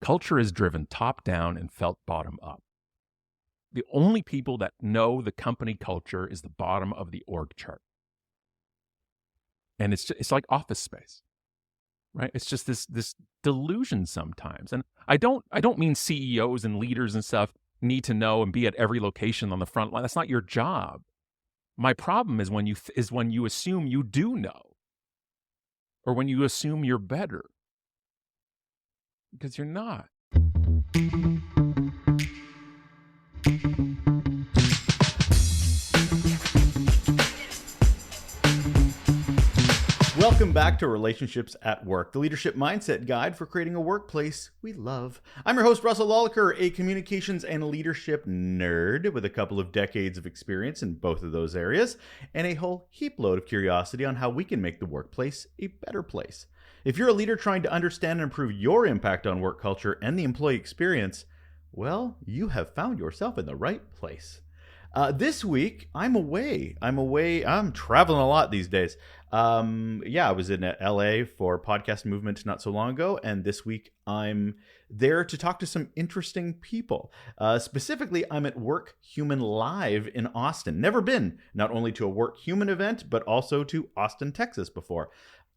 culture is driven top down and felt bottom up. The only people that know the company culture is the bottom of the org chart. And it's like Office Space, right? It's just this delusion sometimes. And I don't mean CEOs and leaders and stuff need to know and be at every location on the front line. That's not your job. My problem is when you assume you do know, or when you assume you're better, because you're not. Welcome back to Relationships at Work, the leadership mindset guide for creating a workplace we love. I'm your host, Russel, a communications and leadership nerd with a couple of decades of experience in both of those areas, and a whole heap load of curiosity on how we can make the workplace a better place. If you're a leader trying to understand and improve your impact on work culture and the employee experience, well, you have found yourself in the right place. This week, I'm away. I'm traveling a lot these days. I was in LA for Podcast Movement not so long ago, and this week I'm there to talk to some interesting people. Specifically, I'm at Work Human Live in Austin. Never been not only to a Work Human event, but also to Austin, Texas before.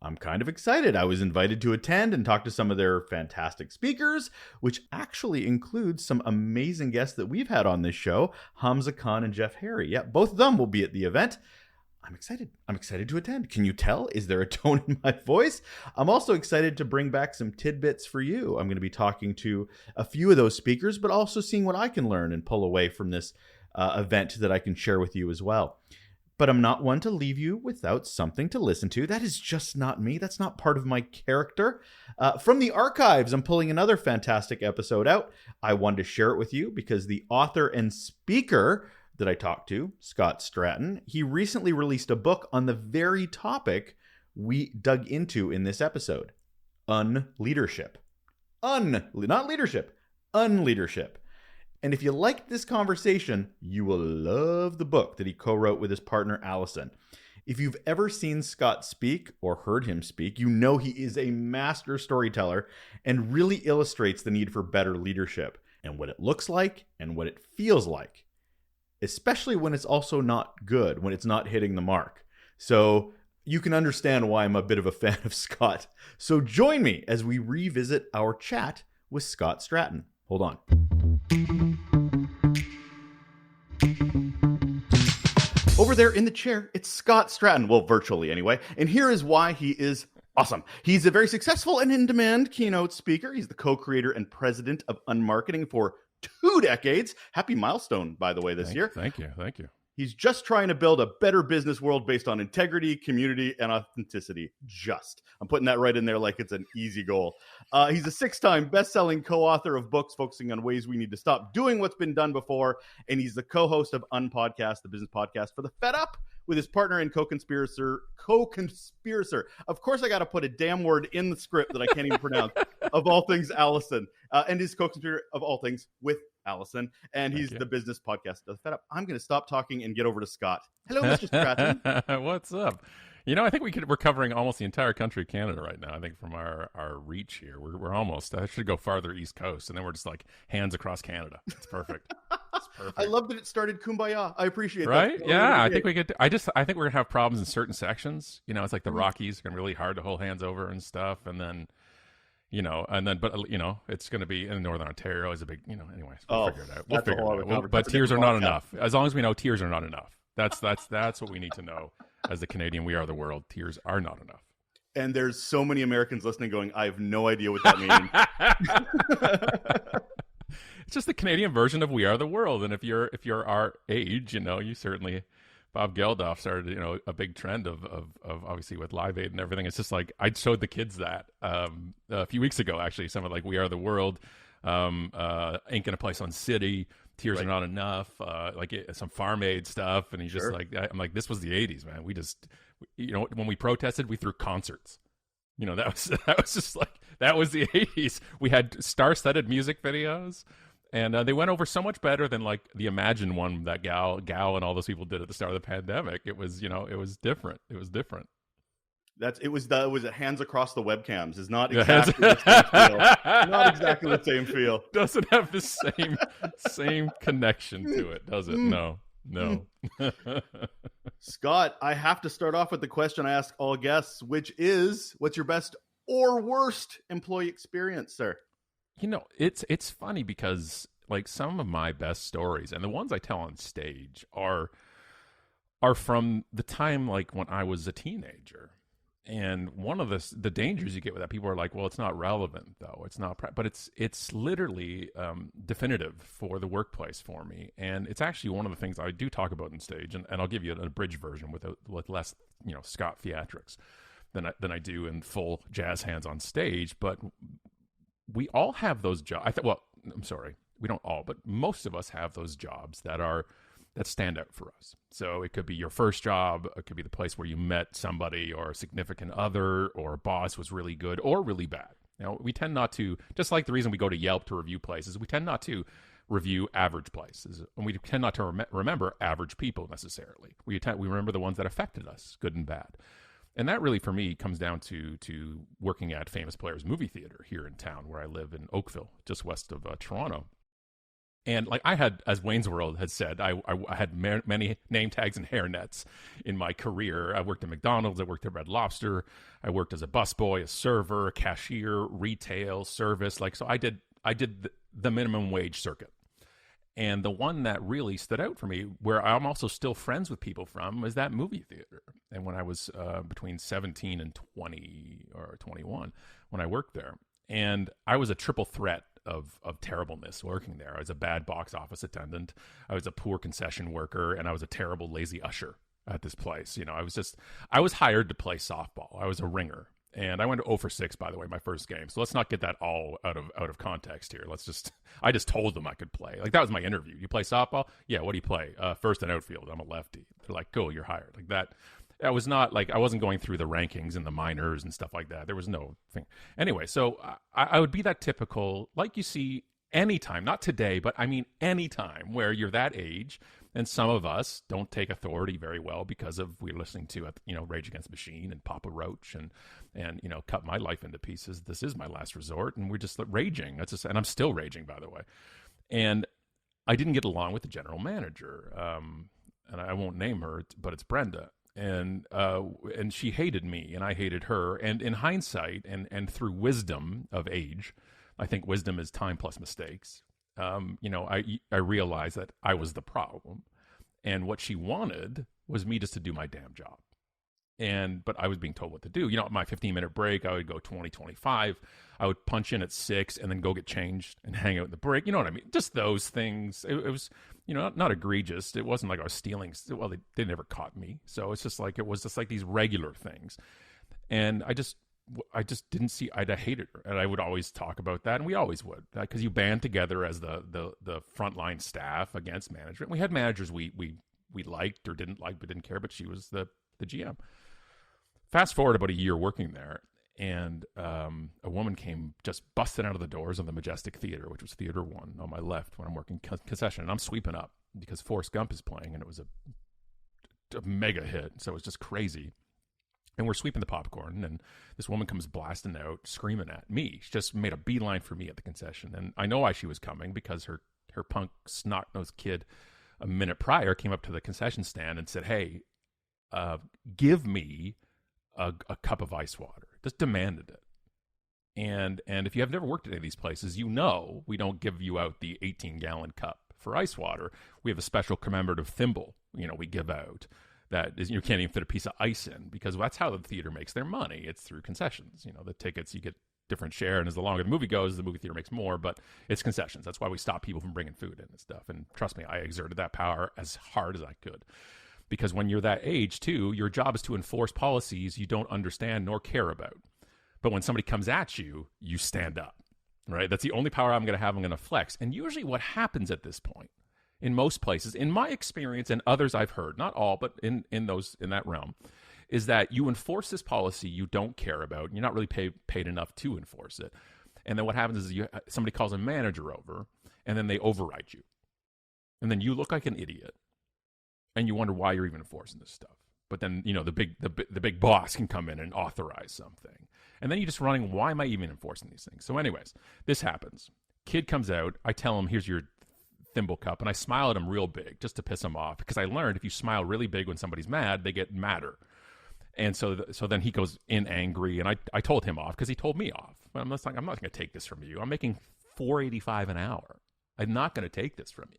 I'm kind of excited. I was invited to attend and talk to some of their fantastic speakers, which actually includes some amazing guests that we've had on this show, Hamza Khan and Jeff Harry. Yeah, both of them will be at the event. I'm excited. I'm excited to attend. Can you tell? Is there a tone in my voice? I'm also excited to bring back some tidbits for you. I'm going to be talking to a few of those speakers, but also seeing what I can learn and pull away from this event that I can share with you as well. But I'm not one to leave you without something to listen to. That is just not me. That's not part of my character. From the archives, I'm pulling another fantastic episode out. I wanted to share it with you because the author and speaker that I talked to, Scott Stratten, he recently released a book on the very topic we dug into in this episode, Unleadership. Not leadership, Unleadership. And if you liked this conversation, you will love the book that he co-wrote with his partner, Allison. If you've ever seen Scott speak or heard him speak, you know he is a master storyteller and really illustrates the need for better leadership and what it looks like and what it feels like, especially when it's also not good, when it's not hitting the mark. So you can understand why I'm a bit of a fan of Scott. So join me as we revisit our chat with Scott Stratten. Hold on. Over there in the chair, it's Scott Stratten. Well, virtually anyway. And here is why he is awesome. He's a very successful and in-demand keynote speaker. He's the co-creator and president of Unmarketing for 2 decades. Happy milestone, by the way, this year. Thank you. He's just trying to build a better business world based on integrity, community, and authenticity. I'm putting that right in there like it's an easy goal. He's a 6-time best-selling co-author of books focusing on ways we need to stop doing what's been done before. And he's the co-host of Unpodcast, the business podcast for the Fed Up, with his partner and co-conspirator. Of course, I got to put a damn word in the script that I can't even pronounce, of all things, Allison, and his co-conspirator of all things with Allison, and he's the business podcast of the Fed Up. I'm going to stop talking and get over to Scott. Hello, Mr. Stratten. What's up? I think we're covering almost the entire country of Canada right now. I think from our reach here, we're almost. I should go farther East Coast, and then we're just like hands across Canada. It's perfect. I love that it started Kumbaya. I appreciate that. Right? Yeah, I think we could. I think we're gonna have problems in certain sections. It's like the Rockies are gonna be really hard to hold hands over and stuff, and then. It's going to be in Northern Ontario is a big, anyways, we'll figure it out. But tears are not enough. As long as we know tears are not enough. That's what we need to know as the Canadian We Are the World. Tears are not enough. And there's so many Americans listening going, I have no idea what that means. It's just the Canadian version of We Are the World. And if you're our age, you certainly... Bob Geldof started, a big trend of obviously with Live Aid and everything. It's just like I showed the kids that a few weeks ago, actually, some of like We Are the World, Ain't Gonna Play Sun City, Tears Are Not Enough, some Farm Aid stuff. And he's just like, I'm like, this was the 80s, man. We just, when we protested, we threw concerts. That was just like, that was the 80s. We had star-studded music videos. And they went over so much better than like the Imagine one that Gal and all those people did at the start of the pandemic. It was, it was different. It was different. it was a hands across the webcams. Is not Yeah, hands- exactly the same feel. Not exactly the same feel. Doesn't have the same connection to it, does it? No. Scott, I have to start off with the question I ask all guests, which is, what's your best or worst employee experience, sir? You know, it's funny because like some of my best stories and the ones I tell on stage are from the time like when I was a teenager. And one of the dangers you get with that, people are like, well, it's not relevant though. It's not, but it's literally definitive for the workplace for me. And it's actually one of the things I do talk about on stage. And I'll give you an abridged version with less, Scott theatrics than I do in full jazz hands on stage. But we all have those jobs. I'm sorry, we don't all, but most of us have those jobs that stand out for us. So it could be your first job, it could be the place where you met somebody or a significant other or a boss was really good or really bad. We tend not to, just like the reason we go to Yelp to review places, we tend not to review average places, and we tend not to remember average people necessarily. We remember the ones that affected us, good and bad. And that really, for me, comes down to working at Famous Players Movie Theater here in town where I live in Oakville, just west of Toronto. And like I had, as Wayne's World had said, I had many name tags and hairnets in my career. I worked at McDonald's, I worked at Red Lobster, I worked as a busboy, a server, a cashier, retail, service. So I did the minimum wage circuit. And the one that really stood out for me, where I'm also still friends with people from, was that movie theater. And when I was between 17 and 20 or 21, when I worked there, and I was a triple threat of terribleness working there. I was a bad box office attendant, I was a poor concession worker, and I was a terrible lazy usher at this place. I was hired to play softball. I was a ringer. And I went 0 for 6, by the way, my first game. So let's not get that all out of context here. I just told them I could play. Like, that was my interview. You play softball? Yeah, what do you play? First and outfield. I'm a lefty. They're like, cool, you're hired. Like that. That was not like, I wasn't going through the rankings and the minors and stuff like that. There was no thing. Anyway, so I would be that typical, like you see anytime, not today, but I mean anytime where you're that age. And some of us don't take authority very well because of we're listening to Rage Against the Machine and Papa Roach and Cut My Life into Pieces. This is my last resort, and we're just raging. And I'm still raging, by the way. And I didn't get along with the general manager, and I won't name her, but it's Brenda. And she hated me, and I hated her. And in hindsight, and through wisdom of age, I think wisdom is time plus mistakes. I realized that I was the problem, and what she wanted was me just to do my damn job. But I was being told what to do. My 15-minute break, I would go 20, 25. I would punch in at 6 and then go get changed and hang out in the break. You know what I mean? Just those things. It was, not egregious. It wasn't like I was stealing. Well, they never caught me. So it was just like these regular things. And I just didn't see. I hated her, and I would always talk about that, and we always would, because you band together as the frontline staff against management. We had managers we liked or didn't like, but didn't care. But she was the GM. Fast forward about a year working there, and a woman came just busting out of the doors of the Majestic Theater, which was Theater 1 on my left when I'm working concession, and I'm sweeping up because Forrest Gump is playing, and it was a mega hit, so it was just crazy. And we're sweeping the popcorn, and this woman comes blasting out, screaming at me. She just made a beeline for me at the concession. And I know why she was coming, because her punk snot-nosed kid a minute prior came up to the concession stand and said, hey, give me a cup of ice water. Just demanded it. And if you have never worked at any of these places, we don't give you out the 18-gallon cup for ice water. We have a special commemorative thimble, we give out. That is, you can't even fit a piece of ice in, because that's how the theater makes their money. It's through concessions. The tickets, you get different share, and as the longer the movie goes, the movie theater makes more, but it's concessions. That's why we stop people from bringing food in and stuff. And trust me, I exerted that power as hard as I could, because when you're that age too, your job is to enforce policies you don't understand nor care about. But when somebody comes at you, you stand up, right? That's the only power I'm going to flex. And usually what happens at this point, in most places, in my experience and others I've heard, not all, but in that realm, is that you enforce this policy you don't care about, and you're not really paid enough to enforce it. And then what happens is somebody calls a manager over, and then they override you. And then you look like an idiot, and you wonder why you're even enforcing this stuff. But then, the big boss can come in and authorize something. And then you're just running, why am I even enforcing these things? So anyways, this happens. Kid comes out. I tell him, here's your thimble cup. And I smile at him real big just to piss him off. Because I learned if you smile really big when somebody's mad, they get madder. And so then he goes in angry. And I told him off because he told me off. I'm not going to take this from you. I'm making $4.85 an hour. I'm not going to take this from you.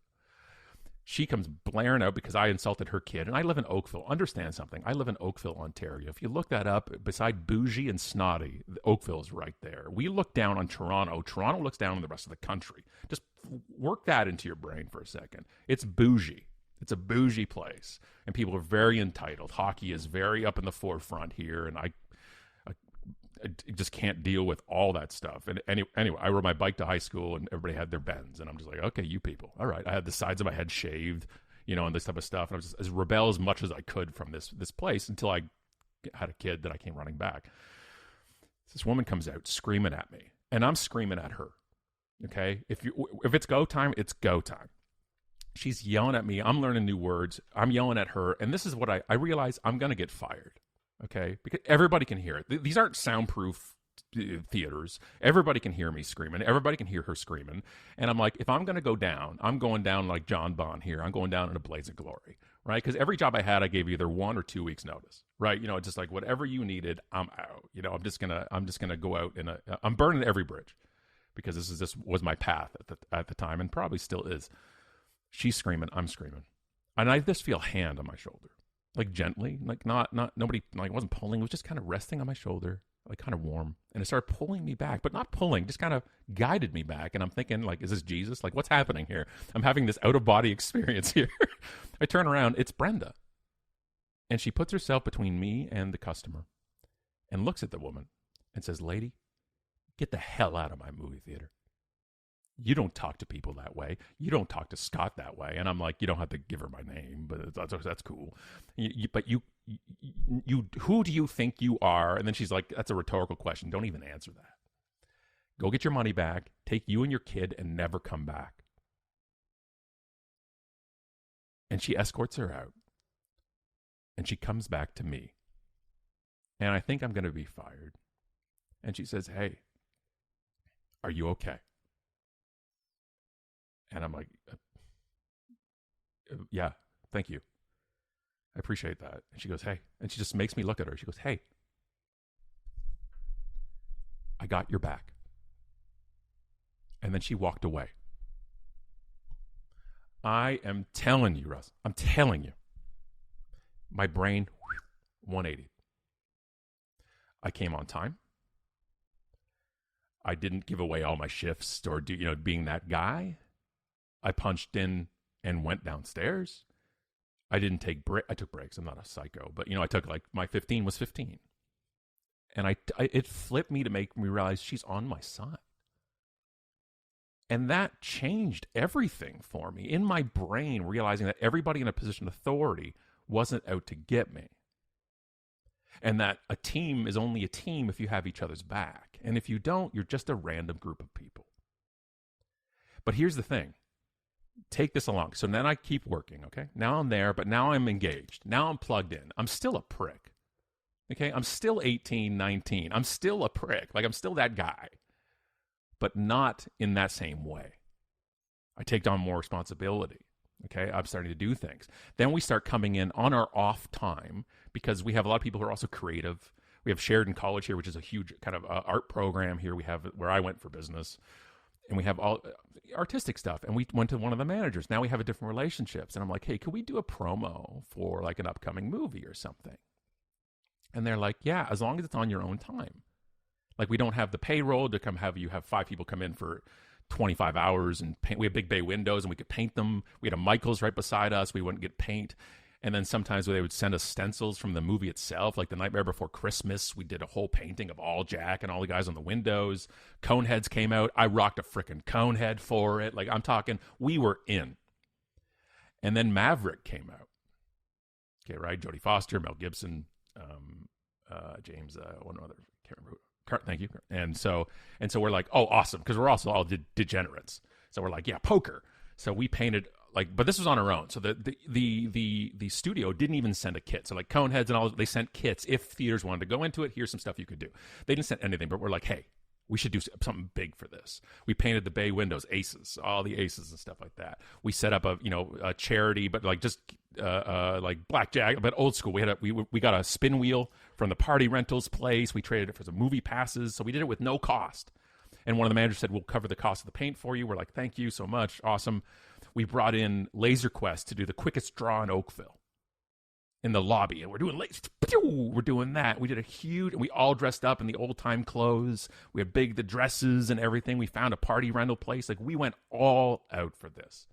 She comes blaring out because I insulted her kid. And I live in Oakville. Understand something. I live in Oakville, Ontario. If you look that up, beside bougie and snotty, Oakville is right there. We look down on Toronto. Toronto looks down on the rest of the country. Just work that into your brain for a second. It's bougie. It's a bougie place. And people are very entitled. Hockey is very up in the forefront here. And I just can't deal with all that stuff. And anyway, I rode my bike to high school and everybody had their bends. And I'm just like, okay, you people. All right. I had the sides of my head shaved, and this type of stuff. And I was just as rebel as much as I could from this place until I had a kid that I came running back. This woman comes out screaming at me and I'm screaming at her. Okay. If it's go time, it's go time. She's yelling at me. I'm learning new words. I'm yelling at her. And this is what I realize I'm going to get fired. Okay, because everybody can hear it. These aren't soundproof theaters. Everybody can hear me screaming. Everybody can hear her screaming. And I'm like, if I'm going to go down, I'm going down like John Bond here. I'm going down in a blaze of glory, right? Because every job I had, I gave either 1 or 2 weeks notice, right? Just like whatever you needed, I'm out. I'm just gonna go out I'm burning every bridge because this was my path at the time and probably still is. She's screaming, I'm screaming, and I just feel a hand on my shoulder. Like gently, like not nobody, like it wasn't pulling, it was just kind of resting on my shoulder, like kind of warm. And it started pulling me back, but not pulling, just kind of guided me back. And I'm thinking, like, is this Jesus? Like, what's happening here? I'm having this out-of-body experience here. I turn around, it's Brenda. And she puts herself between me and the customer and looks at the woman and says, lady, get the hell out of my movie theater. You don't talk to people that way. You don't talk to Scott that way. And I'm like, you don't have to give her my name, but that's cool. But who do you think you are? And then she's like, that's a rhetorical question. Don't even answer that. Go get your money back. Take you and your kid and never come back. And she escorts her out. And she comes back to me. And I think I'm going to be fired. And she says, hey, are you okay? And I'm like, yeah, thank you. I appreciate that. And she goes, hey. And she just makes me look at her. She goes, hey, I got your back. And then she walked away. I am telling you, Russ, I'm telling you, my brain, 180. I came on time. I didn't give away all my shifts or being that guy. I punched in and went downstairs. I didn't take break. I took breaks. I'm not a psycho, but I took my 15 was 15, and it flipped me to make me realize she's on my side, and that changed everything for me in my brain. Realizing that everybody in a position of authority wasn't out to get me, and that a team is only a team if you have each other's back, and if you don't, you're just a random group of people. But here's the thing. Take this along. So then I keep working, okay? Now I'm there, but now I'm engaged. Now I'm plugged in. I'm still a prick, okay? I'm still 18, 19. I'm still a prick. Like, I'm still that guy, but not in that same way. I take on more responsibility, okay? I'm starting to do things. Then we start coming in on our off time because we have a lot of people who are also creative. We have Sheridan College here, which is a huge kind of art program here. We have where I went for business. And we have all artistic stuff. And we went to one of the managers. Now we have a different relationships. And I'm like, hey, could we do a promo for like an upcoming movie or something? And they're like, yeah, as long as it's on your own time. Like, we don't have the payroll to you have 5 people come in for 25 hours and paint. We have big bay windows and we could paint them. We had a Michaels right beside us. We wouldn't get paint. And then sometimes they would send us stencils from the movie itself. Like The Nightmare Before Christmas, we did a whole painting of all Jack and all the guys on the windows. Coneheads came out. I rocked a frickin' Conehead for it. Like, I'm talking, we were in. And then Maverick came out. Okay, right? Jodie Foster, Mel Gibson, James, one other, can't remember who. Thank you. And so we're like, oh, awesome, because we're also all degenerates. So we're like, yeah, poker. So we painted like, but this was on our own. So the studio didn't even send a kit. So like Coneheads and all, they sent kits if theaters wanted to go into it. Here's some stuff you could do. They didn't send anything, but we're like, hey, we should do something big for this. We painted the bay windows, aces, all the aces and stuff like that. We set up a charity, but like just like blackjack, but old school. We got a spin wheel from the party rentals place. We traded it for some movie passes. So we did it with no cost. And one of the managers said, we'll cover the cost of the paint for you. We're like, thank you so much. Awesome. We brought in Laser Quest to do the quickest draw in Oakville in the lobby. And we're doing we're doing that. We did a huge, and we all dressed up in the old time clothes. We had the dresses and everything. We found a party rental place. Like, we went all out for this.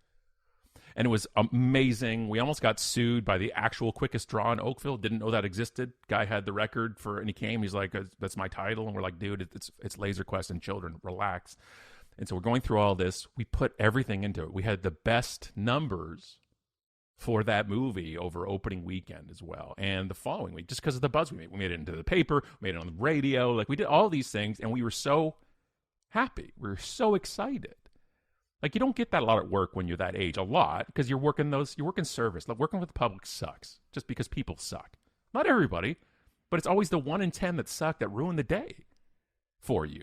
And it was amazing. We almost got sued by the actual quickest draw in Oakville. Didn't know that existed. Guy had the record and he came. He's like, that's my title. And we're like, dude, it's Laser Quest and children. Relax. And so we're going through all this. We put everything into it. We had the best numbers for that movie over opening weekend as well. And the following week, just because of the buzz we made. We made it into the paper, we made it on the radio. Like, we did all these things, and we were so happy. We were so excited. Like, you don't get that a lot at work when you're that age, a lot, because you're working service. Like, working with the public sucks, just because people suck. Not everybody, but it's always the 1 in 10 that suck that ruin the day for you.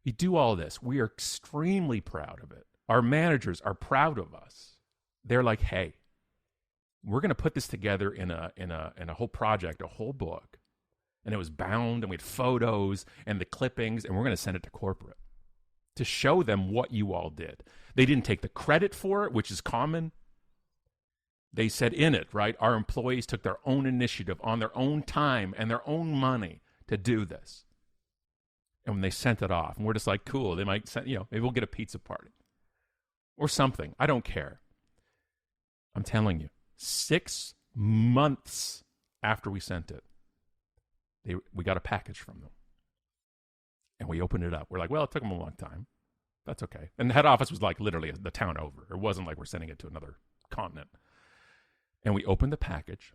We do all this. We are extremely proud of it. Our managers are proud of us. They're like, hey, we're going to put this together in a whole project, a whole book. And it was bound, and we had photos and the clippings, and we're going to send it to corporate to show them what you all did. They didn't take the credit for it, which is common. They said in it, right, our employees took their own initiative on their own time and their own money to do this. And when they sent it off, and we're just like, cool, they might send, maybe we'll get a pizza party or something. I don't care. I'm telling you, 6 months after we sent it, we got a package from them. And we opened it up. We're like, well, it took them a long time. That's okay. And the head office was like literally the town over. It wasn't like we're sending it to another continent. And we opened the package,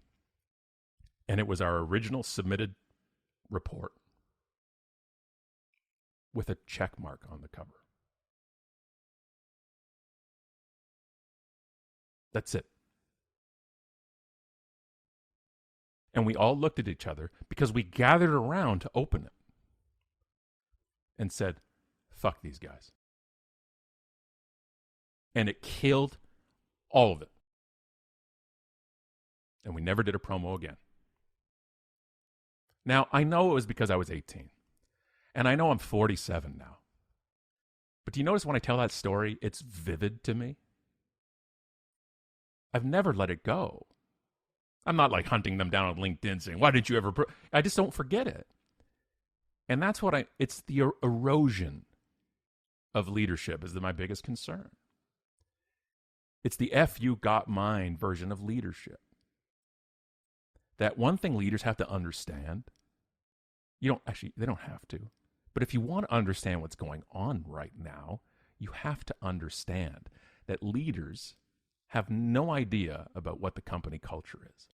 and it was our original submitted report with a check mark on the cover. That's it. And we all looked at each other because we gathered around to open it and said, fuck these guys. And it killed all of it. And we never did a promo again. Now, I know it was because I was 18. And I know I'm 47 now. But do you notice when I tell that story, it's vivid to me? I've never let it go. I'm not like hunting them down on LinkedIn saying, why did you ever... I just don't forget it. And that's it's the erosion of leadership is my biggest concern. It's the F you got mine version of leadership. That one thing leaders have to understand, they don't have to. But if you want to understand what's going on right now, you have to understand that leaders have no idea about what the company culture is.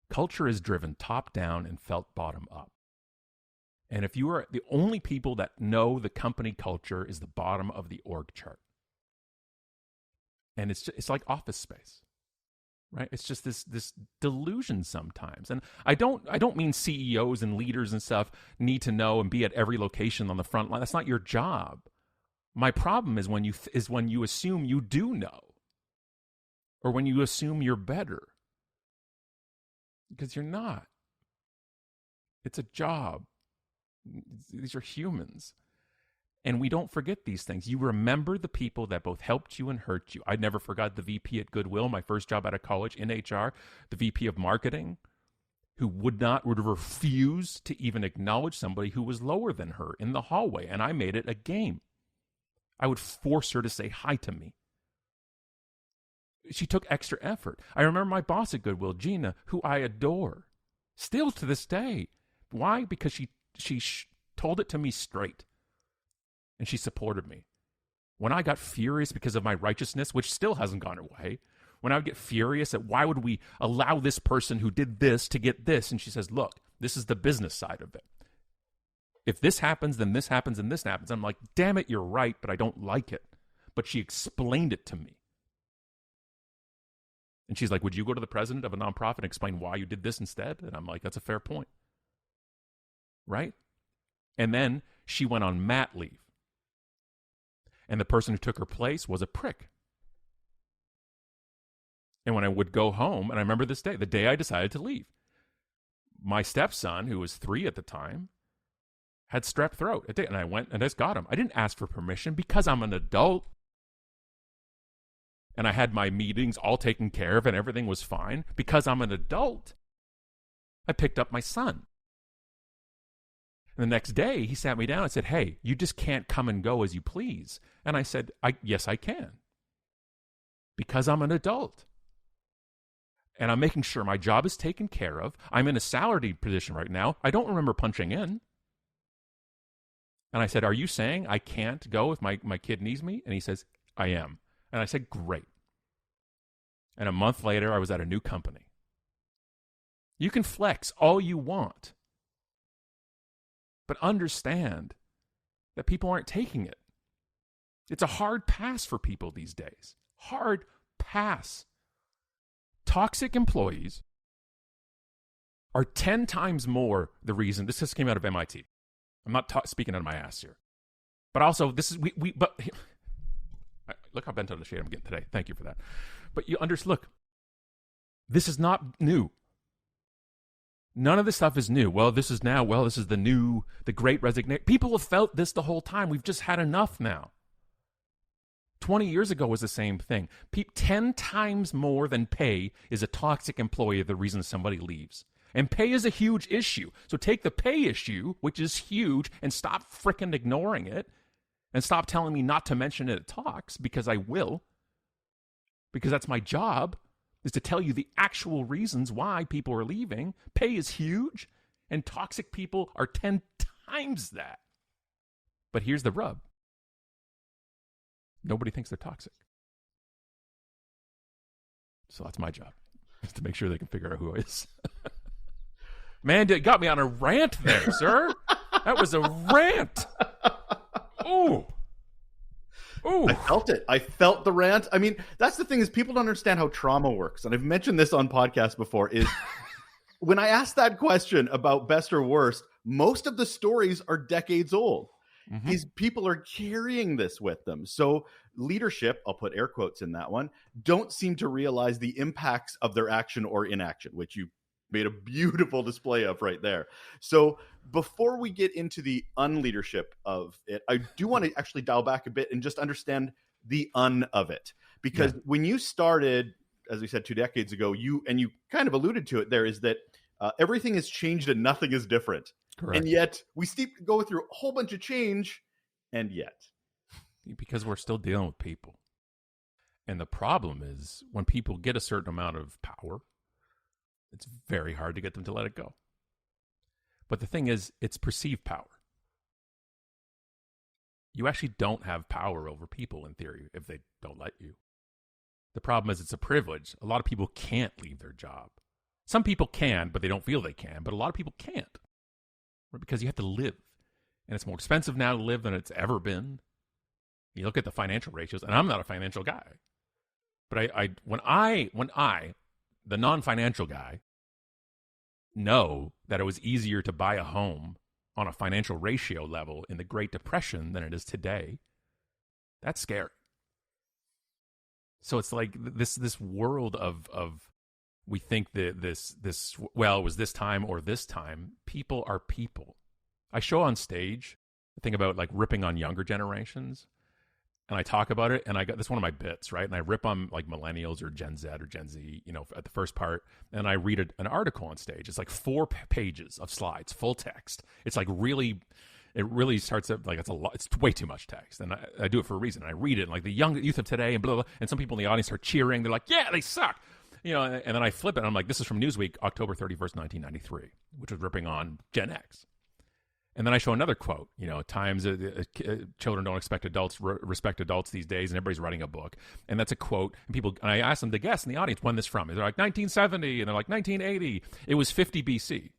Culture is driven top down and felt bottom up. And if you are the only people that know the company culture is the bottom of the org chart. And it's like office space, right? It's just this delusion sometimes. And I don't mean CEOs and leaders and stuff need to know and be at every location on the front line. That's not your job. My problem is when you assume you do know, or when you assume you're better, because you're not. It's a job. These are humans. And we don't forget these things. You remember the people that both helped you and hurt you. I never forgot the VP at Goodwill, my first job out of college in HR, the VP of marketing, who would refuse to even acknowledge somebody who was lower than her in the hallway. And I made it a game. I would force her to say hi to me. She took extra effort. I remember my boss at Goodwill, Gina, who I adore, still to this day. Why? Because she told it to me straight. And she supported me. When I got furious because of my righteousness, which still hasn't gone away, when I would get furious at why would we allow this person who did this to get this, and she says, look, this is the business side of it. If this happens, then this happens, and this happens. I'm like, damn it, you're right, but I don't like it. But she explained it to me. And she's like, would you go to the president of a nonprofit and explain why you did this instead? And I'm like, that's a fair point. Right? And then she went on mat leave. And the person who took her place was a prick. And when I would go home, and I remember this day, the day I decided to leave, my stepson, who was 3 at the time, had strep throat. And I went and I just got him. I didn't ask for permission because I'm an adult. And I had my meetings all taken care of and everything was fine. Because I'm an adult, I picked up my son. And the next day, he sat me down and said, hey, you just can't come and go as you please. And I said, yes, I can. Because I'm an adult. And I'm making sure my job is taken care of. I'm in a salaried position right now. I don't remember punching in. And I said, are you saying I can't go if my kid needs me? And he says, I am. And I said, great. And a month later, I was at a new company. You can flex all you want. But understand that people aren't taking it. It's a hard pass for people these days. Hard pass. Toxic employees are 10 times more the reason. This just came out of MIT. I'm not speaking out of my ass here. But also, this is, but look how bent out of the shade I'm getting today. Thank you for that. But you look, this is not new. None of this stuff is new. Well, this is the great resignation. People have felt this the whole time. We've just had enough now. 20 years ago was the same thing. 10 times more than pay is a toxic employee the reason somebody leaves. And pay is a huge issue. So take the pay issue, which is huge, and stop frickin' ignoring it. And stop telling me not to mention it at talks, because I will. Because that's my job, is to tell you the actual reasons why people are leaving. Pay is huge, and toxic people are 10 times that. But here's the rub. Nobody thinks they're toxic. So that's my job, is to make sure they can figure out who is. Man, it got me on a rant there, sir. That was a rant. Ooh. Ooh. I felt it. I felt the rant. I mean, that's the thing, is people don't understand how trauma works. And I've mentioned this on podcasts before, is when I asked that question about best or worst, most of the stories are decades old. Mm-hmm. These people are carrying this with them. So leadership, I'll put air quotes in that one, don't seem to realize the impacts of their action or inaction, which you made a beautiful display of right there. So before we get into the unleadership of it, I do want to actually dial back a bit and just understand the un of it. Because when you started, as we said, 2 decades ago, you kind of alluded to it there, is that everything has changed and nothing is different. Correct. And yet we still go through a whole bunch of change, and yet. Because we're still dealing with people. And the problem is, when people get a certain amount of power, it's very hard to get them to let it go. But the thing is, it's perceived power. You actually don't have power over people, in theory, if they don't let you. The problem is, it's a privilege. A lot of people can't leave their job. Some people can, but they don't feel they can. But a lot of people can't. Because you have to live. And it's more expensive now to live than it's ever been. You look at the financial ratios, and I'm not a financial guy. But when I, the non-financial guy, know that it was easier to buy a home on a financial ratio level in the Great Depression than it is today, that's scary. So it's like this world of we think that this it was this time or this time. People are people. I show on stage, I think about like ripping on younger generations. And I talk about it, and I got this one of my bits, right? And I rip on like millennials or Gen Z or Gen Z, at the first part. And I read an article on stage. It's like 4 pages of slides, full text. It's like it really starts up like it's a lot. It's way too much text. And I do it for a reason. I read it, and like the young youth of today, and blah, blah, blah. And some people in the audience are cheering. They're like, yeah, they suck. And then I flip it, and I'm like, this is from Newsweek, October 31st, 1993, which was ripping on Gen X. And then I show another quote, times children don't expect adults respect adults these days, and everybody's writing a book. And that's a quote. And I asked them to guess in the audience when this from. They're like 1970, and they're like 1980. It was 50 BC.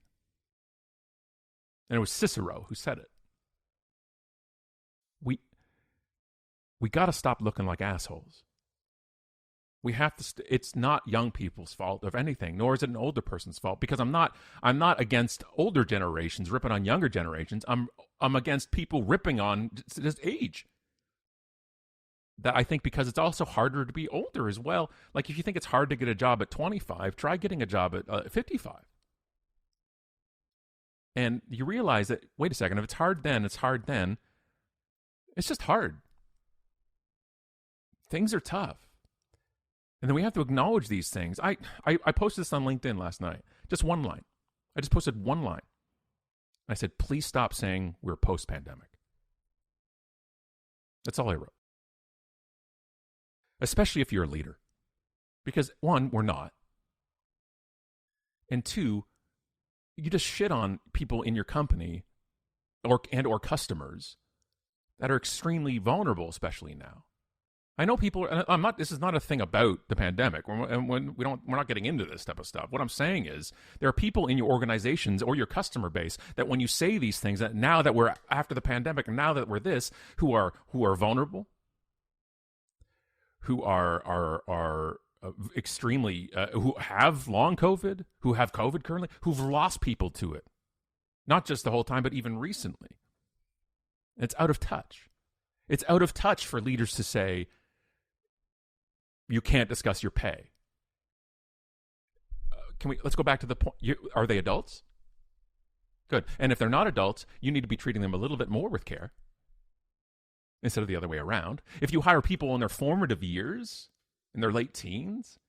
And it was Cicero who said it. We got to stop looking like assholes. We have to. It's not young people's fault of anything, nor is it an older person's fault. Because I'm not against older generations ripping on younger generations. I'm against people ripping on this age. That I think because it's also harder to be older as well. Like if you think it's hard to get a job at 25, try getting a job at 55. And you realize that, wait a second, if it's hard then, it's hard then. It's just hard. Things are tough. And then we have to acknowledge these things. I posted this on LinkedIn last night. Just one line. I just posted one line. I said, please stop saying we're post-pandemic. That's all I wrote. Especially if you're a leader. Because one, we're not. And two, you just shit on people in your company or customers that are extremely vulnerable, especially now. I know people. I'm not. This is not a thing about the pandemic. We're not getting into this type of stuff. What I'm saying is, there are people in your organizations or your customer base that, when you say these things, that now that we're after the pandemic, and now that we're this, who are vulnerable, who are extremely who have long COVID, who have COVID currently, who've lost people to it, not just the whole time, but even recently. It's out of touch. It's out of touch for leaders to say, you can't discuss your pay. Let's go back to the point. Are they adults? Good. And if they're not adults, you need to be treating them a little bit more with care instead of the other way around. If you hire people in their formative years, in their late teens,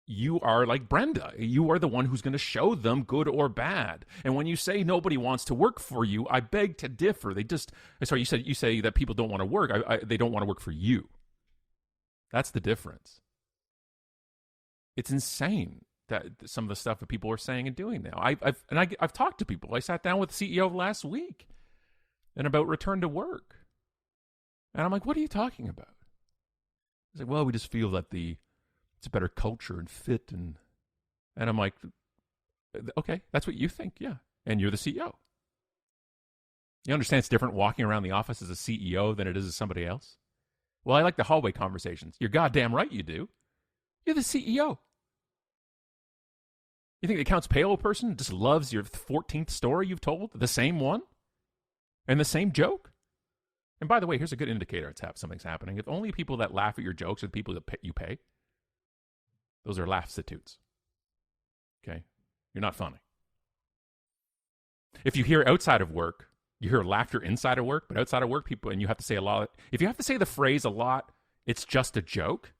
you are like Brenda. You are the one who's going to show them good or bad. And when you say nobody wants to work for you, I beg to differ. You say that people don't want to work. They don't want to work for you. That's the difference. It's insane that some of the stuff that people are saying and doing now. I've talked to people. I sat down with the CEO last week and about return to work. And I'm like, what are you talking about? He's like, well, we just feel that it's a better culture and fit. And I'm like, okay, that's what you think. Yeah. And you're the CEO. You understand it's different walking around the office as a CEO than it is as somebody else? Well, I like the hallway conversations. You're goddamn right you do. You're the CEO. You think the accounts payable person just loves your 14th story you've told? The same one? And the same joke? And by the way, here's a good indicator something's happening. If only people that laugh at your jokes are the people that you pay, those are laugh-situtes. Okay? You're not funny. If you hear outside of work, you hear laughter inside of work, but outside of work, people, and you have to say a lot. If you have to say the phrase a lot, it's just a joke,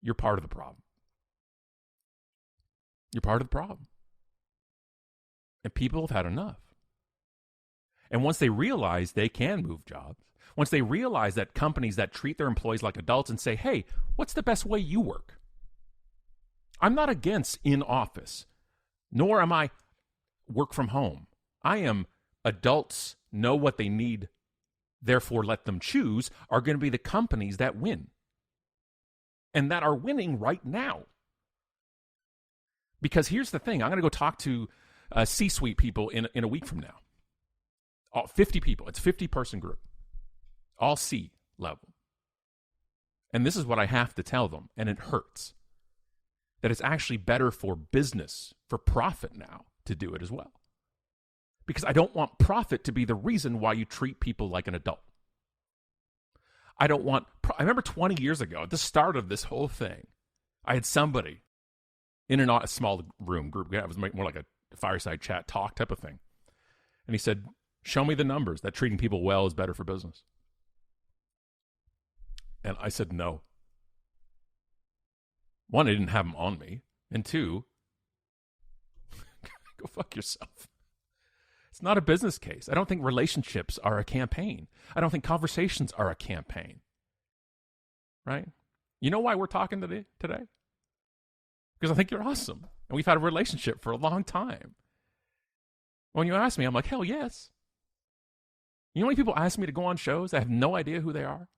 you're part of the problem. You're part of the problem. And people have had enough. And once they realize they can move jobs, once they realize that companies that treat their employees like adults and say, hey, what's the best way you work? I'm not against in office, nor am I work from home. I am adults know what they need, therefore let them choose, are going to be the companies that win. And that are winning right now. Because here's the thing, I'm going to go talk to C-suite people in a week from now. 50 people. It's a 50-person group. All C level. And this is what I have to tell them, and it hurts. That it's actually better for business, for profit now, to do it as well. Because I don't want profit to be the reason why you treat people like an adult. I remember 20 years ago, at the start of this whole thing, I had somebody in a small room group. It was more like a fireside chat talk type of thing. And he said, show me the numbers that treating people well is better for business. And I said, no. One, I didn't have them on me. And two, go fuck yourself. It's not a business case. I don't think relationships are a campaign. I don't think conversations are a campaign. Right? You know why we're talking today? Because I think you're awesome. And we've had a relationship for a long time. When you ask me, I'm like, hell yes. You know how many people ask me to go on shows? I have no idea who they are.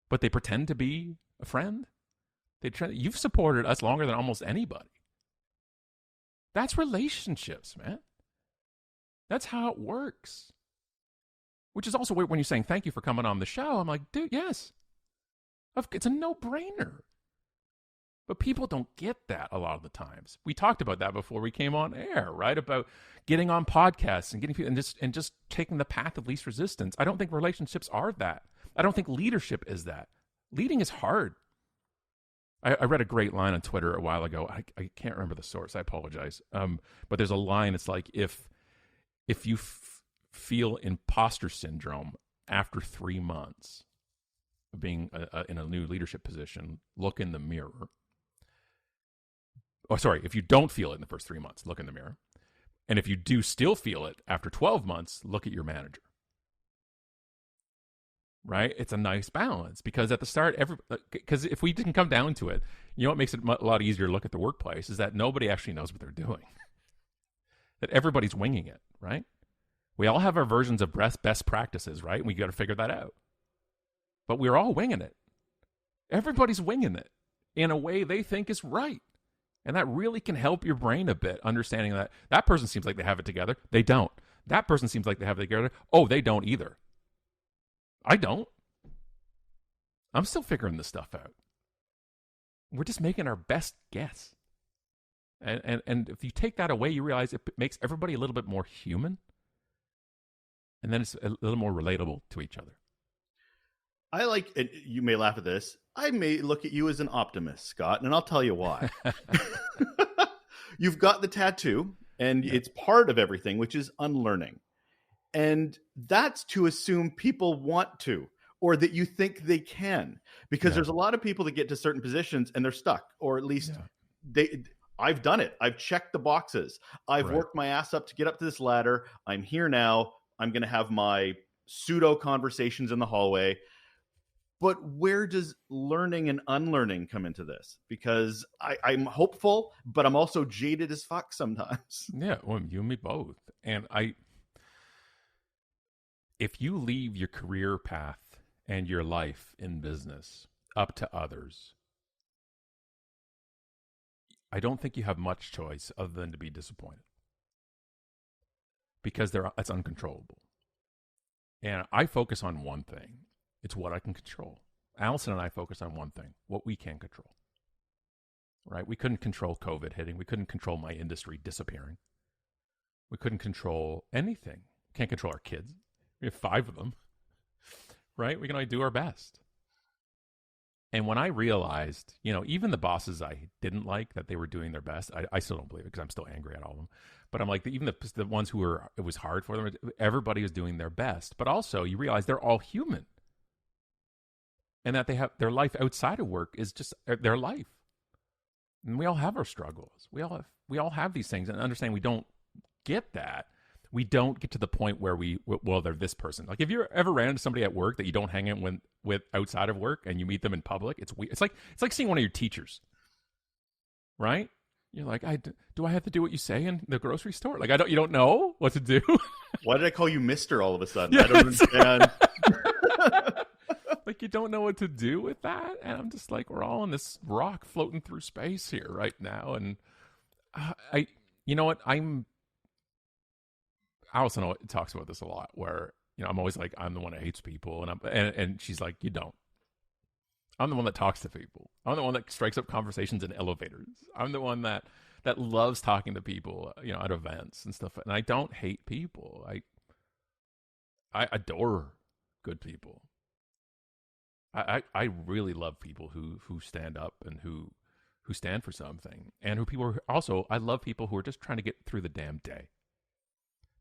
But they pretend to be a friend. You've supported us longer than almost anybody. That's relationships, man. That's how it works. Which is also weird when you're saying thank you for coming on the show. I'm like, dude, yes. It's a no-brainer. But people don't get that a lot of the times. We talked about that before we came on air, right? About getting on podcasts and getting people and just taking the path of least resistance. I don't think relationships are that. I don't think leadership is that. Leading is hard. I read a great line on Twitter a while ago. I can't remember the source. I apologize. But there's a line. It's like if you feel imposter syndrome after 3 months of being in a new leadership position, look in the mirror. Oh, sorry. If you don't feel it in the first 3 months, look in the mirror. And if you do still feel it after 12 months, look at your manager. Right? It's a nice balance because at the start, because if we didn't come down to it, you know what makes it a lot easier to look at the workplace is that nobody actually knows what they're doing. That everybody's winging it, right? We all have our versions of best practices, right? We got to figure that out. But we're all winging it. Everybody's winging it in a way they think is right. And that really can help your brain a bit, understanding that that person seems like they have it together. They don't. That person seems like they have it together. Oh, they don't either. I don't. I'm still figuring this stuff out. We're just making our best guess. And if you take that away, you realize it makes everybody a little bit more human. And then it's a little more relatable to each other. I like, and you may laugh at this, I may look at you as an optimist, Scott, and I'll tell you why. You've got the tattoo, and it's part of everything, which is unlearning. And that's to assume people want to, or that you think they can, because there's a lot of people that get to certain positions and they're stuck, or at least I've done it. I've checked the boxes. I've worked my ass up to get up to this ladder. I'm here now. I'm going to have my pseudo conversations in the hallway. But where does learning and unlearning come into this? Because I'm hopeful, but I'm also jaded as fuck sometimes. Yeah, well, you and me both. And if you leave your career path and your life in business up to others, I don't think you have much choice other than to be disappointed. Because it's uncontrollable. And I focus on one thing. It's what I can control. Allison and I focus on one thing, what we can control. Right? We couldn't control COVID hitting. We couldn't control my industry disappearing. We couldn't control anything. Can't control our kids. We have 5 of them. Right? We can only do our best. And when I realized, even the bosses I didn't like, that they were doing their best, I still don't believe it because I'm still angry at all of them. But I'm like, even the ones it was hard for them, everybody was doing their best. But also, you realize they're all human. And that they have their life outside of work is just their life. And we all have our struggles. We all have these things. And understand we don't get that. We don't get to the point where they're this person. Like if you ever ran into somebody at work that you don't hang out with outside of work and you meet them in public, it's weird. It's like seeing one of your teachers, right? You're like, do I have to do what you say in the grocery store? Like you don't know what to do. Why did I call you Mister all of a sudden? Yeah, I don't understand. Like you don't know what to do with that. And I'm just like, we're all on this rock floating through space here right now. And you know what? Allison talks about this a lot where, I'm always like, I'm the one that hates people. And she's like, you don't. I'm the one that talks to people. I'm the one that strikes up conversations in elevators. I'm the one that loves talking to people, at events and stuff. And I don't hate people. I adore good people. I really love people who stand up and who stand for something, and I love people who are just trying to get through the damn day.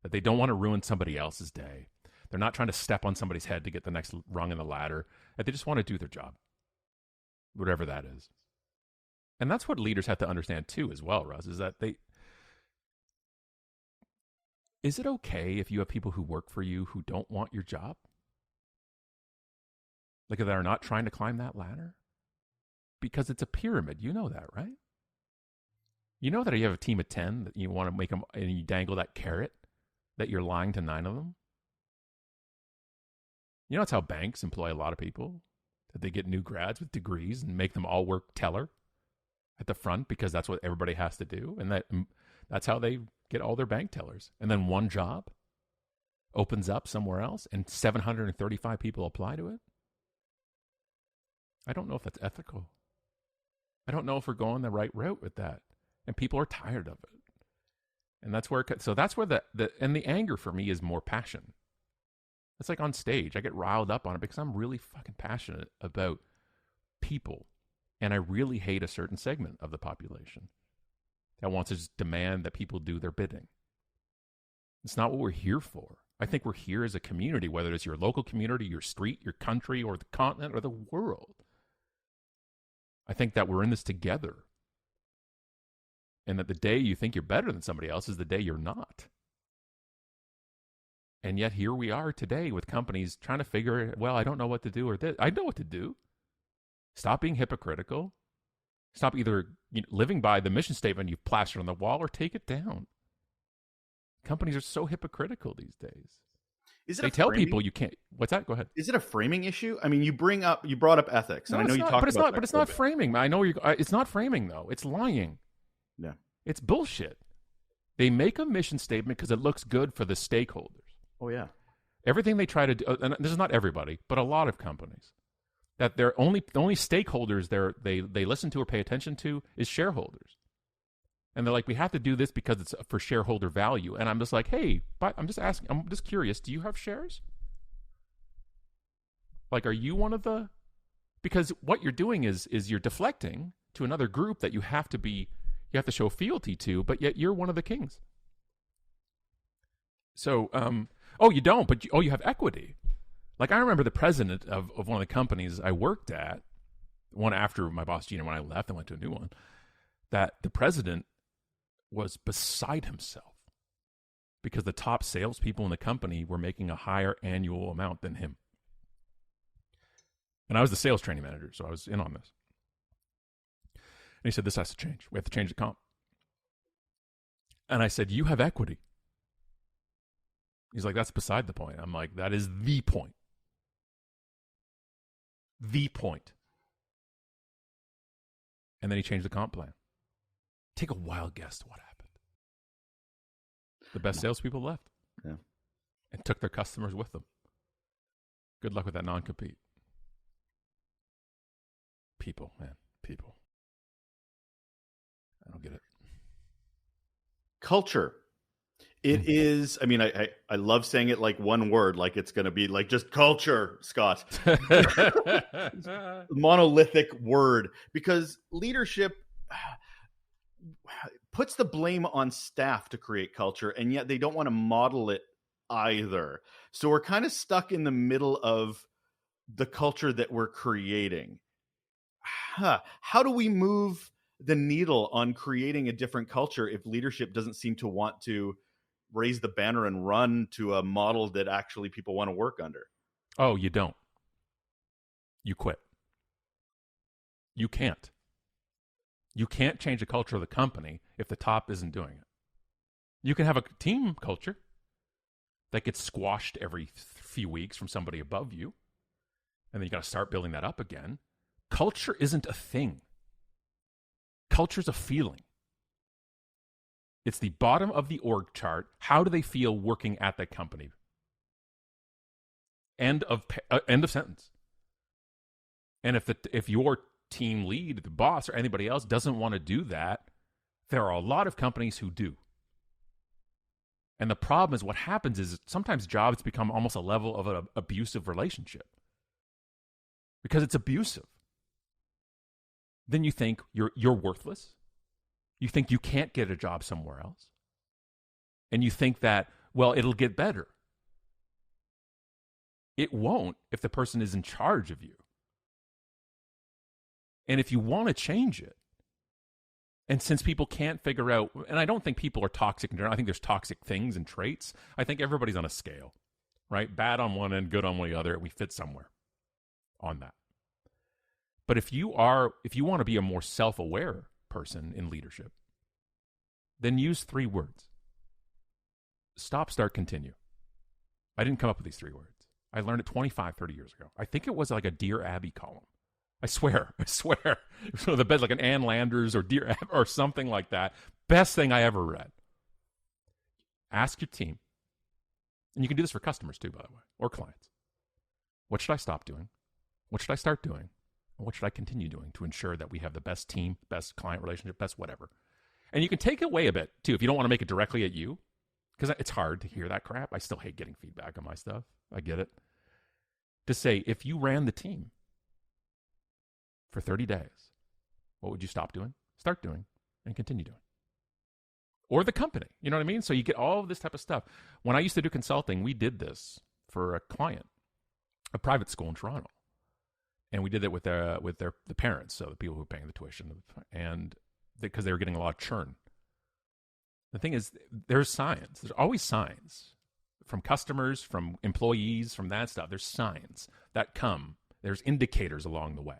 That they don't want to ruin somebody else's day. They're not trying to step on somebody's head to get the next rung in the ladder. That they just want to do their job, whatever that is. And that's what leaders have to understand too, as well, Russ, is that is it okay if you have people who work for you who don't want your job? Like that are not trying to climb that ladder? Because it's a pyramid. You know that, right? You know that you have a team of 10 that you want to make them, and you dangle that carrot that you're lying to 9 of them. You know that's how banks employ a lot of people. That they get new grads with degrees and make them all work teller at the front because that's what everybody has to do. And that's how they get all their bank tellers. And then one job opens up somewhere else and 735 people apply to it. I don't know if that's ethical. I don't know if we're going the right route with that. And people are tired of it. And that's where, so that's where the anger for me is more passion. It's like on stage, I get riled up on it because I'm really fucking passionate about people. And I really hate a certain segment of the population that wants to just demand that people do their bidding. It's not what we're here for. I think we're here as a community, whether it's your local community, your street, your country, or the continent, or the world. I think that we're in this together. And that the day you think you're better than somebody else is the day you're not. And yet here we are today with companies trying to figure, well, I don't know what to do or this. I know what to do. Stop being hypocritical. Stop either living by the mission statement you've plastered on the wall or take it down. Companies are so hypocritical these days. They tell people you can't. What's that? Go ahead. Is it a framing issue? I mean, you brought up ethics, and I know you talked about that. But it's not framing. I know it's not framing though. It's lying. Yeah. It's bullshit. They make a mission statement because it looks good for the stakeholders. Oh yeah. Everything they try to do, and this is not everybody, but a lot of companies, that the only stakeholders they listen to or pay attention to is shareholders. And they're like, we have to do this because it's for shareholder value. And I'm just like, hey, but I'm just asking, I'm just curious, do you have shares? Like, are you one of the, because what you're doing is you're deflecting to another group that you have to show fealty to, but yet you're one of the kings. So, you don't, but you have equity. Like, I remember the president of one of the companies I worked at, one after my boss, Gina, when I left and went to a new one, that the president was beside himself because the top salespeople in the company were making a higher annual amount than him. And I was the sales training manager, so I was in on this. And he said, this has to change. We have to change the comp. And I said, you have equity. He's like, that's beside the point. I'm like, that is the point. The point. And then he changed the comp plan. Take a wild guess to what happened. The best salespeople left. Yeah. And took their customers with them. Good luck with that non-compete. People, man. People. I don't get it. Culture. It is, I mean, I love saying it like one word, like it's going to be like just culture, Scott. Monolithic word, because leadership puts the blame on staff to create culture, and yet they don't want to model it either. So we're kind of stuck in the middle of the culture that we're creating. How do we move the needle on creating a different culture if leadership doesn't seem to want to raise the banner and run to a model that actually people want to work under? Oh, you don't. You quit. You can't. You can't change the culture of the company if the top isn't doing it. You can have a team culture that gets squashed every few weeks from somebody above you, and then you got to start building that up again. Culture isn't a thing. Culture's a feeling. It's the bottom of the org chart. How do they feel working at that company? End of sentence. And if your team lead, the boss, or anybody else doesn't want to do that, there are a lot of companies who do. And the problem is what happens is sometimes jobs become almost a level of an abusive relationship. Because it's abusive. Then you think you're worthless. You think you can't get a job somewhere else. And you think that, well, it'll get better. It won't if the person is in charge of you. And if you want to change it, and since people can't figure out, and I don't think people are toxic in general, I think there's toxic things and traits. I think everybody's on a scale, right? Bad on one end, good on the other. We fit somewhere on that. But if you want to be a more self-aware person in leadership, then use 3 words. Stop, start, continue. I didn't come up with these 3 words. I learned it 25, 30 years ago. I think it was like a Dear Abby column. I swear. It was one of the best, like an Ann Landers or Dear Abby or something like that. Best thing I ever read. Ask your team. And you can do this for customers too, by the way, or clients. What should I stop doing? What should I start doing? What should I continue doing to ensure that we have the best team, best client relationship, best whatever? And you can take it away a bit, too, if you don't want to make it directly at you, because it's hard to hear that crap. I still hate getting feedback on my stuff. I get it. To say, if you ran the team for 30 days, what would you stop doing, start doing, and continue doing? Or the company, you know what I mean? So you get all of this type of stuff. When I used to do consulting, we did this for a client, a private school in Toronto. And we did it with the parents, so the people who were paying the tuition, and because they were getting a lot of churn. The thing is, there's signs. There's always signs from customers, from employees, from that stuff. There's signs that come. There's indicators along the way.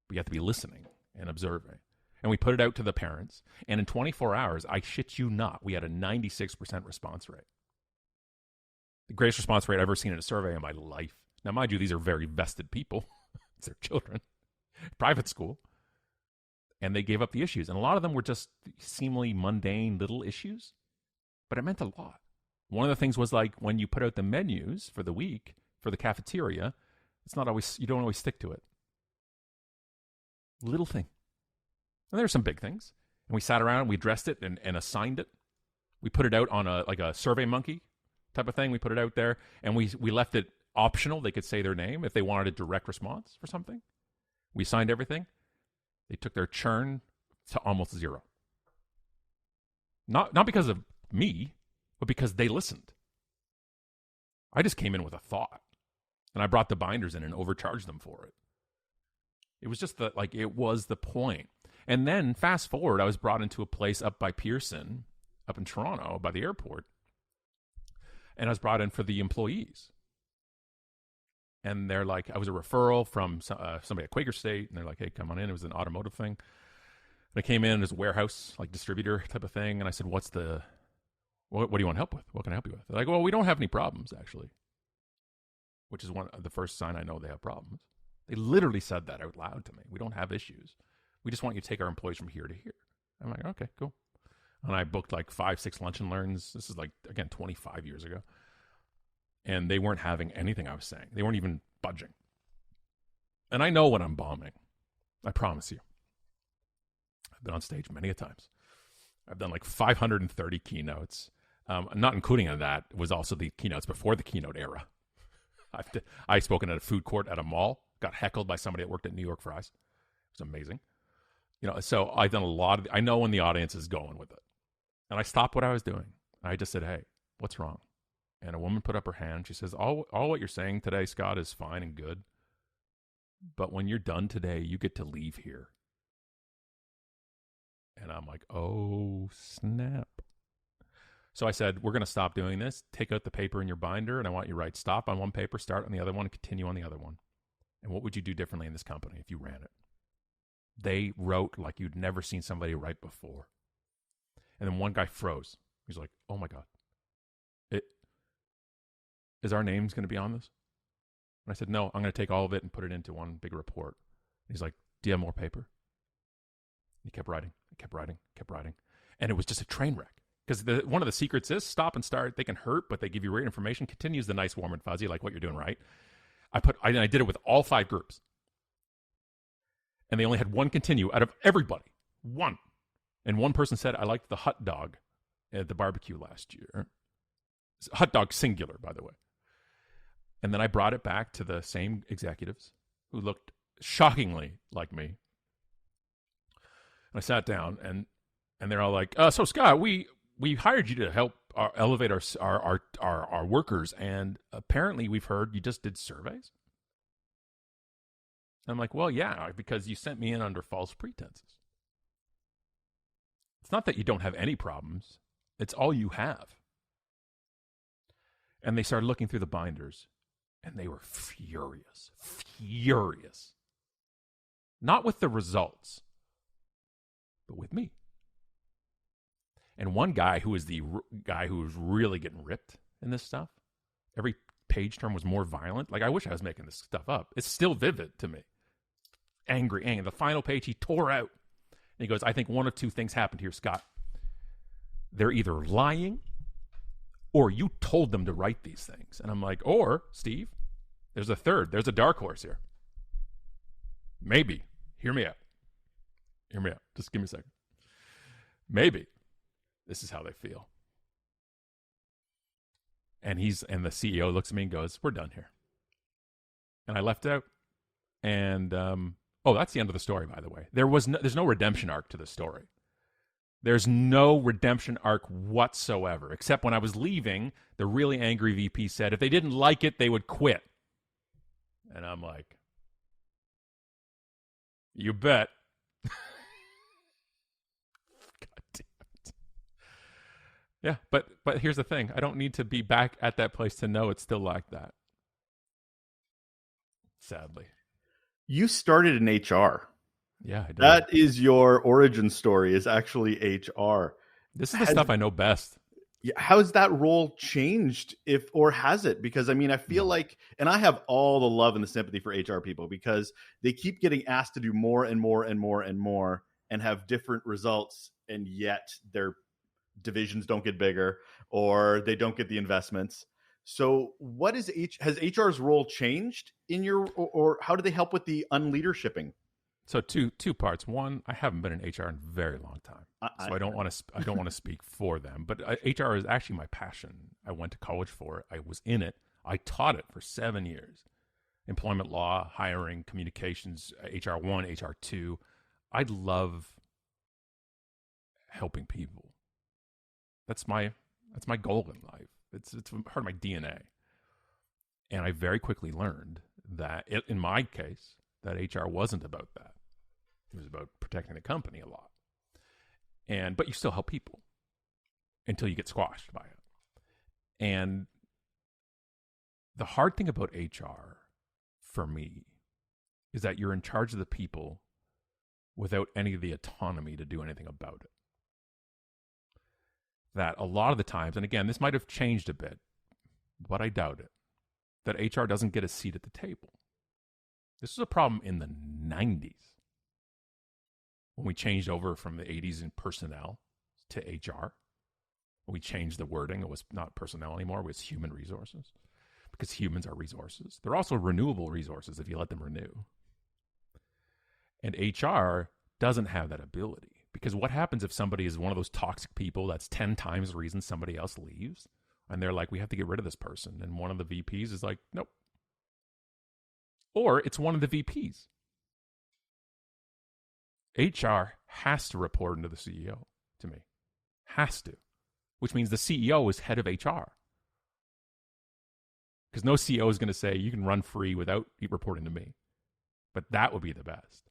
We have to be listening and observing. And we put it out to the parents. And in 24 hours, I shit you not, we had a 96% response rate. The greatest response rate I've ever seen in a survey in my life. Now, mind you, these are very vested people. It's their children. Private school. And they gave up the issues. And a lot of them were just seemingly mundane little issues. But it meant a lot. One of the things was like when you put out the menus for the week, for the cafeteria, it's not always, you don't always stick to it. Little thing. And there's some big things. And we sat around, we addressed it and assigned it. We put it out on a Survey Monkey type of thing. We put it out there and we left it optional. They could say their name if they wanted a direct response for something. We signed everything. They took their churn to almost zero. Not because of me, but because they listened. I just came in with a thought. And I brought the binders in and overcharged them for it. It was just it was the point. And then fast forward, I was brought into a place up by Pearson, up in Toronto, by the airport. And I was brought in for the employees. And they're like, I was a referral from somebody at Quaker State. And they're like, hey, come on in. It was an automotive thing. And I came in as a warehouse, like distributor type of thing. And I said, what do you want help with? What can I help you with? They're like, well, we don't have any problems, actually. Which is the first sign I know they have problems. They literally said that out loud to me. We don't have issues. We just want you to take our employees from here to here. I'm like, okay, cool. And I booked like 5-6 lunch and learns. This is like, again, 25 years ago. And they weren't having anything I was saying. They weren't even budging. And I know when I'm bombing. I promise you. I've been on stage many a times. I've done like 530 keynotes. Not including in that was also the keynotes before the keynote era. I've spoken at a food court at a mall. Got heckled by somebody that worked at New York Fries. It was amazing. So I've done a lot of, I know when the audience is going with it. And I stopped what I was doing. I just said, hey, what's wrong? And a woman put up her hand. She says, all what you're saying today, Scott, is fine and good. But when you're done today, you get to leave here. And I'm like, oh, snap. So I said, we're going to stop doing this. Take out the paper in your binder, and I want you to write stop on one paper, start on the other one, and continue on the other one. And what would you do differently in this company if you ran it? They wrote like you'd never seen somebody write before. And then one guy froze. He's like, oh my God. Is our names going to be on this? And I said, no, I'm going to take all of it and put it into one big report. And he's like, do you have more paper? And he kept writing, kept writing, kept writing. And it was just a train wreck. Because one of the secrets is stop and start. They can hurt, but they give you great information. Continues the nice, warm, and fuzzy, like what you're doing right. I did it with all 5 groups. And they only had one continue out of everybody. One. And one person said, I liked the hot dog at the barbecue last year. Hot dog singular, by the way. And then I brought it back to the same executives who looked shockingly like me. And I sat down, and they're all like, so Scott, we hired you to help elevate our workers, and apparently we've heard you just did surveys. And I'm like, well, yeah, because you sent me in under false pretenses. It's not that you don't have any problems. It's all you have. And they started looking through the binders, and they were furious. Furious. Not with the results, but with me. And one guy who was the guy who was really getting ripped in this stuff, every page turn was more violent. Like, I wish I was making this stuff up. It's still vivid to me. Angry. The final page, he tore out. And he goes, I think one of two things happened here, Scott. They're either lying or you told them to write these things. And I'm like, or, Steve, there's a third. There's a dark horse here. maybe, hear me out. Hear me out. Just give me a second. Maybe this is how they feel. And the CEO looks at me and goes, "We're done here." And I left out. And that's the end of the story, by the way. There's no redemption arc to the story. There's no redemption arc whatsoever, except when I was leaving, the really angry VP said if they didn't like it, they would quit. And I'm like, you bet. God damn it. Yeah, but here's the thing. I don't need to be back at that place to know it's still like that. Sadly. You started in HR. Yeah, I did. That is your origin story, is actually HR. This is the stuff I know best. How's that role changed, or has it? Because I mean, I feel like, and I have all the love and the sympathy for HR people because they keep getting asked to do more and more and more and more and have different results, and yet their divisions don't get bigger or they don't get the investments. So what has HR's role changed in your, or how do they help with the unleadershipping? So two parts. One, I haven't been in HR in a very long time, so I don't want to speak for them. But HR is actually my passion. I went to college for it. I was in it. I taught it for 7 years. Employment law, hiring, communications, HR 1, HR 2. I love helping people. That's my goal in life. It's part of my DNA. And I very quickly learned that in my case, that HR wasn't about that. It was about protecting the company a lot. But you still help people until you get squashed by it. And the hard thing about HR for me is that you're in charge of the people without any of the autonomy to do anything about it. That a lot of the times, and again, this might have changed a bit, but I doubt it, that HR doesn't get a seat at the table. This was a problem in the 90s when we changed over from the 80s in personnel to HR. When we changed the wording, it was not personnel anymore, it was human resources, because humans are resources. They're also renewable resources if you let them renew. And HR doesn't have that ability. Because what happens if somebody is one of those toxic people that's 10 times the reason somebody else leaves? And they're like, we have to get rid of this person. And one of the VPs is like, nope. Or it's one of the VPs. HR has to report into the CEO, to me. Has to. Which means the CEO is head of HR. Because no CEO is going to say, you can run free without reporting to me. But that would be the best.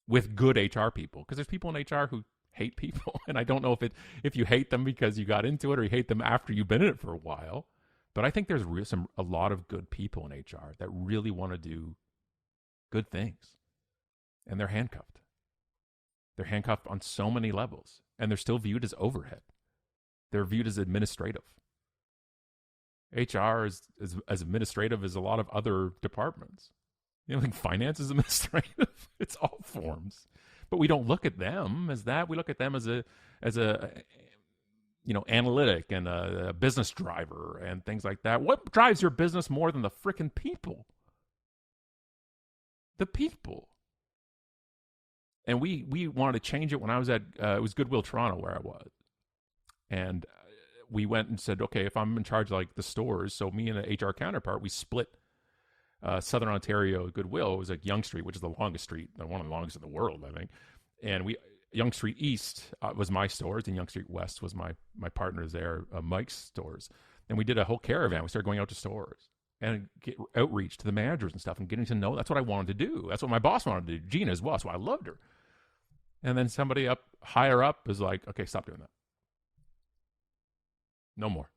With good HR people, because there's people in HR who hate people, and I don't know if you hate them because you got into it or you hate them after you've been in it for a while. But I think there's a lot of good people in HR that really want to do good things, and they're handcuffed. They're handcuffed on so many levels, and they're still viewed as overhead. They're viewed as administrative. HR is as administrative as a lot of other departments. You know, like finance is administrative. It's all forms, but we don't look at them as that. We look at them as a analytic and a business driver and things like that. What drives your business more than the frickin' people? The people. And we wanted to change it when I was at it was Goodwill Toronto where I was, and we went and said, okay, if I'm in charge of like the stores, so me and the HR counterpart, we split. Southern Ontario Goodwill was like Yonge Street, which is the longest street, one of the longest in the world, I think. And Yonge Street East was my stores, and Yonge Street West was my partner's there, Mike's stores. And we did a whole caravan. We started going out to stores and get outreach to the managers and stuff and getting to know. That's what I wanted to do. That's what my boss wanted to do, Gina as well. That's why I loved her. And then somebody higher up is like, okay, stop doing that. No more.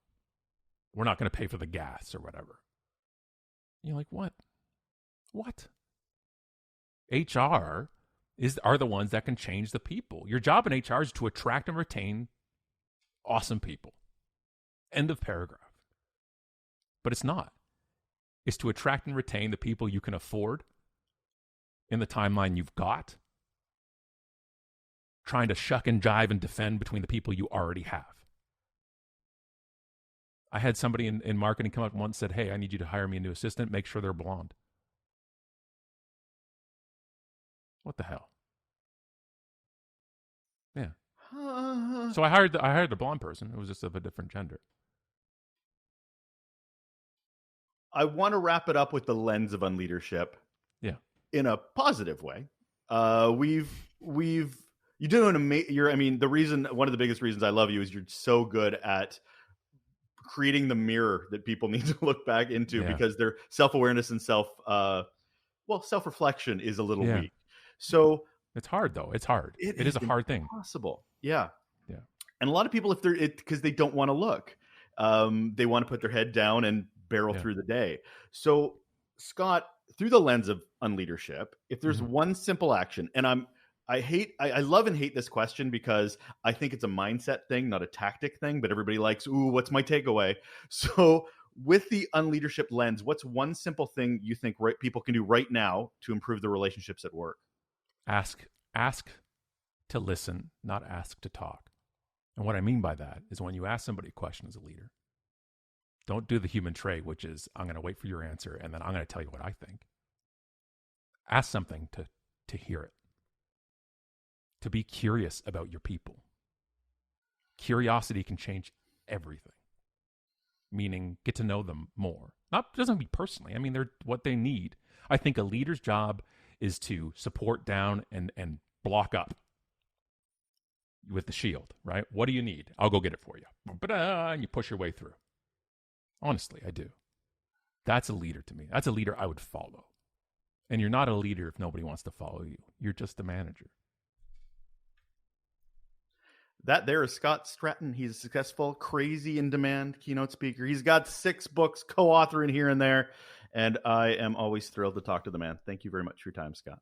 We're not going to pay for the gas or whatever. You're like, what? What? HR are the ones that can change the people. Your job in HR is to attract and retain awesome people. End of paragraph. But it's not. It's to attract and retain the people you can afford in the timeline you've got, trying to shuck and jive and defend between the people you already have. I had somebody in marketing come up once and said, hey, I need you to hire me a new assistant. Make sure they're blonde. What the hell? Yeah. Uh, So I hired the blonde person. It was just of a different gender. I want to wrap it up with the lens of unleadership. Yeah. In a positive way. You do an amazing. The reason, one of the biggest reasons I love you is you're so good at creating the mirror that people need to look back into because their self-awareness and self-reflection is a little weak. So it's hard though. It's hard. It is a hard thing. Possible. Yeah. Yeah. And a lot of people, because they don't want to look, they want to put their head down and barrel through the day. So Scott, through the lens of unleadership, if there's one simple action, and I love and hate this question because I think it's a mindset thing, not a tactic thing, but everybody likes, ooh, what's my takeaway? So with the unleadership lens, what's one simple thing you think people can do right now to improve their relationships at work? Ask to listen, not ask to talk. And what I mean by that is when you ask somebody a question as a leader, don't do the human trait, which is I'm going to wait for your answer and then I'm going to tell you what I think. Ask something to hear it. To be curious about your people. Curiosity can change everything. Meaning, get to know them more. Doesn't be personally. They're what they need. I think a leader's job is to support down and block up with the shield, right? What do you need? I'll go get it for you. And you push your way through. Honestly, I do. That's a leader to me. That's a leader I would follow. And you're not a leader if nobody wants to follow you. You're just a manager. That there is Scott Stratten. He's a successful, crazy in demand keynote speaker. He's got 6 books, co-authoring here and there. And I am always thrilled to talk to the man. Thank you very much for your time, Scott.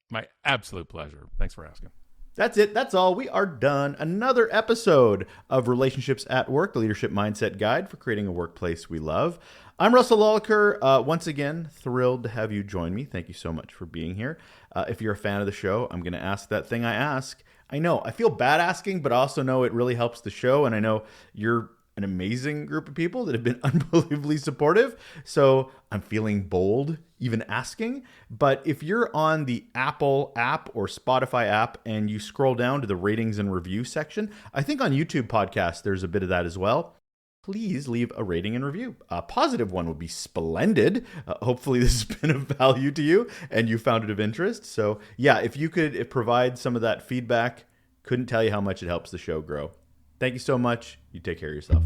My absolute pleasure. Thanks for asking. That's it. That's all. We are done. Another episode of Relationships at Work, the Leadership Mindset Guide for creating a workplace we love. I'm Russel Lolliker. Once again, thrilled to have you join me. Thank you so much for being here. If you're a fan of the show, I'm going to ask that thing I ask. I know I feel bad asking, but I also know it really helps the show. And I know you're an amazing group of people that have been unbelievably supportive. So I'm feeling bold even asking. But if you're on the Apple app or Spotify app and you scroll down to the ratings and review section, I think on YouTube podcasts, there's a bit of that as well. Please leave a rating and review. A positive one would be splendid. Hopefully this has been of value to you and you found it of interest. So yeah, if you could provide some of that feedback, couldn't tell you how much it helps the show grow. Thank you so much. You take care of yourself.